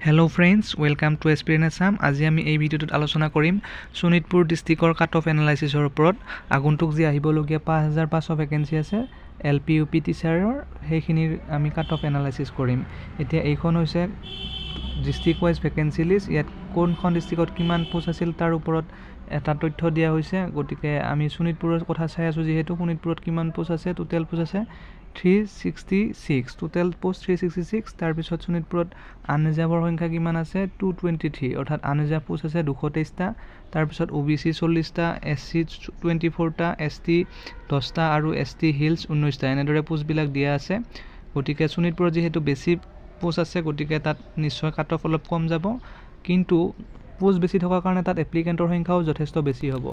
Hello friends, welcome to Experience Assam. আজি আমি এই ভিডিওটোত আলোচনা কৰিম শোণিতপুৰ ডিস্ট্ৰিক্টৰ কাট অফ এনালাইসিসৰ ওপৰত আগন্তুক যি আহিবলগীয়া 5500 ভ্যাকেন্সি আছে এলপি ইউপি টিচাৰৰ সেইখিনিৰ আমি কাট অফ এনালাইসিস কৰিম। এতিয়া এইখন হৈছে ডিস্ট্ৰিক্ট ওয়াইজ ভ্যাকেন্সি লিষ্ট। ইয়াত কোনখন ডিস্ট্ৰিক্টত কিমান পোষ্ট আছিল তাৰ ওপৰত এটা তথ্য দিয়া হৈছে। গতিকে আমি শোণিতপুৰৰ কথা চাই আছো, যেহেতু শোণিতপুৰত কিমান পোষ্ট আছে, টোটাল পোষ্ট আছে 366, টোটাল পোষ্ট 366। তাৰ পিছত শোণিতপুৰত আনৰিজাৰ্ভৰ সংখ্যা কিমান আছে 223, অৰ্থাৎ আনৰিজাৰ্ভ পোষ্ট আছে 223টা। তাৰ পিছত ওবিসি 40টা, এসসি 24টা, এসটি 10টা আৰু এসটি হিলছ 19টা, এনেদৰে পোষ্টবিলাক দিয়া আছে। গতিকে শোণিতপুৰত যেহেতু বেছি পোষ্ট আছে, গতিকে তাত নিশ্চয় কাট অফ অলপ কম যাব, কিন্তু পোষ্ট বেছি থকাৰ কাৰণে তাত এপ্লিকেণ্টৰ সংখ্যাও যথেষ্ট বেছি হ'ব।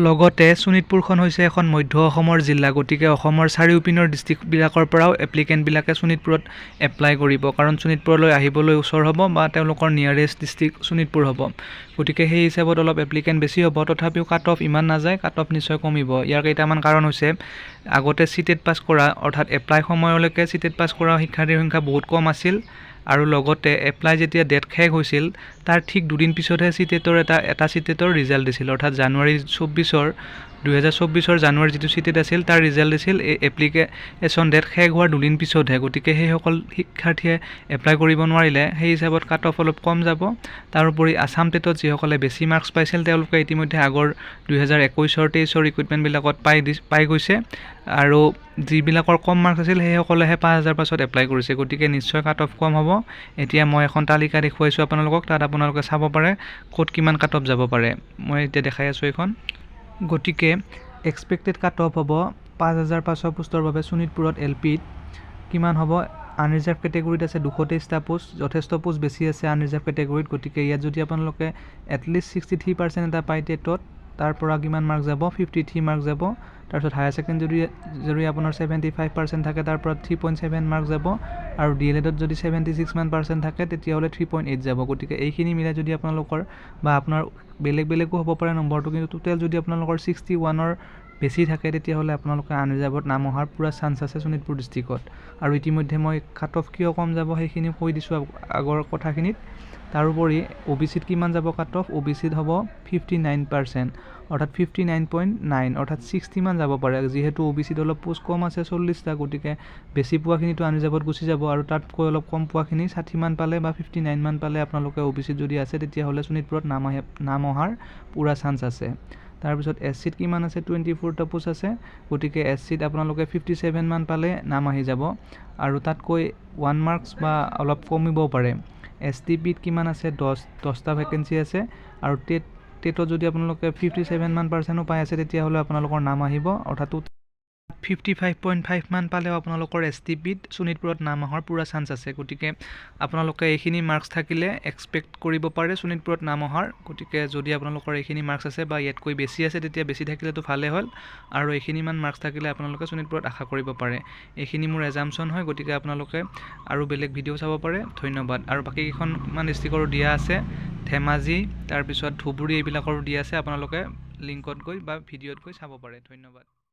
লগতে শোণিতপুৰখন হৈছে এখন মধ্য অসমৰ জিলা, গতিকে অসমৰ চাৰিওপিনৰ ডিস্ট্ৰিক্টবিলাকৰ পৰাও এপ্লিকেণ্টবিলাকে শোণিতপুৰত এপ্লাই কৰিব, কাৰণ শোণিতপুৰলৈ আহিবলৈ ওচৰ হ'ব বা তেওঁলোকৰ নিয়াৰেষ্ট ডিস্ট্ৰিক্ট শোণিতপুৰ হ'ব। গতিকে সেই হিচাপত অলপ এপ্লিকেণ্ট বেছি হ'ব, তথাপিও কাট অফ ইমান নাযায়, কাট অফ নিশ্চয় কমিব। ইয়াৰ কেইটামান কাৰণ হৈছে, আগতে চিটেট পাছ কৰা, অৰ্থাৎ এপ্লাই সময়লৈকে চিটেট পাছ কৰা শিক্ষাৰ্থীৰ সংখ্যা বহুত কম আছিল, আৰু লগতে এপ্লাই যেতিয়া ডেট শেষ হৈছিল তাৰ ঠিক দুদিন পিছতহে চিটেটৰ এটা চিটেটৰ ৰিজাল্ট দিছিল, অৰ্থাৎ জানুৱাৰী 2024 জানুৱাৰী যিটো চিটেট আছিল তাৰ ৰিজাল্ট দিছিল এই এপ্লিকেশ্যন ডেট শেষ হোৱাৰ দুদিন পিছতহে। গতিকে সেইসকল শিক্ষাৰ্থীয়ে এপ্লাই কৰিব নোৱাৰিলে, সেই হিচাপত কাট অফ অলপ কম যাব। তাৰোপৰি আছাম টেটত যিসকলে বেছি মাৰ্কছ পাইছিল তেওঁলোকে ইতিমধ্যে আগৰ 2021-23 ৰিক্ৰুইটমেণ্টবিলাকত পাই গৈছে, আৰু যিবিলাকৰ কম মাৰ্কছ আছিল সেইসকলেহে 5000 পাছত এপ্লাই কৰিছে। গতিকে নিশ্চয় কাট অফ কম হ'ব। এতিয়া মই এখন তালিকা দেখুৱাইছোঁ আপোনালোকক, তাত আপোনালোকে চাব পাৰে ক'ত কিমান কাট অফ যাব পাৰে। মই এতিয়া দেখাই আছোঁ এইখন। গতিকে এক্সপেক্টেড কাট অফ হ'ব 5500 পোষ্টৰ বাবে শোণিতপুৰত এলপিত কিমান হ'ব। আনৰিজাৰ্ভ কেটেগৰীত আছে 223টা পোষ্ট, যথেষ্ট পোষ্ট বেছি আছে আনৰিজাৰ্ভ কেটেগৰীত। গতিকে ইয়াত যদি আপোনালোকে এটলিষ্ট 63% এটা পাই টেটত, তাৰ পৰা কিমান মাৰ্ক যাব 53 মাৰ্ক যাব। তাৰপিছত হায়াৰ ছেকেণ্ডেৰী যদি আপোনাৰ 75% থাকে তাৰ পৰা 3.7 মাৰ্ক যাব, আৰু ডিএলএডত যদি 76% থাকে তেতিয়াহ'লে 3.8 যাব। গতিকে এইখিনি মিলাই যদি আপোনালোকৰ বা আপোনাৰ বেলেগো হ'ব পাৰে নম্বৰটো, কিন্তু টোটেল যদি আপোনালোকৰ 61ৰ বেছি থাকে তেতিয়াহ'লে আপোনালোকে আনৰিজাৰ্ভত নাম অহাৰ পূৰা চান্স আছে শোণিতপুৰ ডিস্ট্ৰিক্টত। আৰু ইতিমধ্যে মই কাট অফ কিয় কম যাব সেইখিনি কৈ দিছোঁ আগৰ কথাখিনিত। তাৰোপৰি ওবিচিত কিমান যাব কাট অফ, ওবিচিত হ'ব 59%, অৰ্থাৎ 59.9, অৰ্থাৎ 60 মান যাব পাৰে। যিহেতু ওবিচিত অলপ পোষ্ট কম আছে 40টা, গতিকে বেছি পোৱাখিনিতো আনৰিজাৰ্ভত গুচি যাব, আৰু তাতকৈ অলপ কম পোৱাখিনি 60 মান পালে বা 59 মান পালে আপোনালোকে ওবিচিত যদি আছে তেতিয়াহ'লে শোণিতপুৰত নাম অহাৰ পূৰা চান্স আছে। তাৰপিছত এসচিত কিমান আছে 24টা পোষ্ট আছে, গতিকে এসচিত আপোনালোকে 57 মান পালে নাম আহি যাব, আৰু তাতকৈ 1 মাৰ্কছ বা অলপ কমিবও পাৰে। এসটিপিত কিমান আছে 10টা ভেকেঞ্চি আছে, আৰু টেটত যদি আপোনালোকে 57 মান পাৰ্চেণ্টো পাই আছে তেতিয়াহ'লে আপোনালোকৰ নাম আহিব, অৰ্থাৎ 55.5 মান পালেও আপোনালোকৰ এসটিপিত শোণিতপুৰত নাম অহাৰ পূৰা চান্স আছে। গতিকে আপোনালোকে এইখিনি মাৰ্কছ থাকিলে এক্সপেক্ট কৰিব পাৰে শোণিতপুৰত নাম অহাৰ। গতিকে যদি আপোনালোকৰ এইখিনি মাৰ্কছ আছে বা ইয়াতকৈ বেছি আছে তেতিয়া বেছি থাকিলেতো ভালেই হ'ল, আৰু এইখিনিমান মাৰ্কছ থাকিলে আপোনালোকে শোণিতপুৰত আশা কৰিব পাৰে। এইখিনি মোৰ এজাম্পশ্যন হয়, গতিকে আপোনালোকে আৰু বেলেগ ভিডিঅ' চাব পাৰে। ধন্যবাদ। আৰু বাকী কেইখনমান ডিষ্ট্ৰিক্টৰো দিয়া আছে, ধেমাজি, তাৰপিছত ধুবুৰী, এইবিলাকৰো দিয়া আছে, আপোনালোকে লিংকত গৈ বা ভিডিঅ'ত গৈ চাব পাৰে। ধন্যবাদ।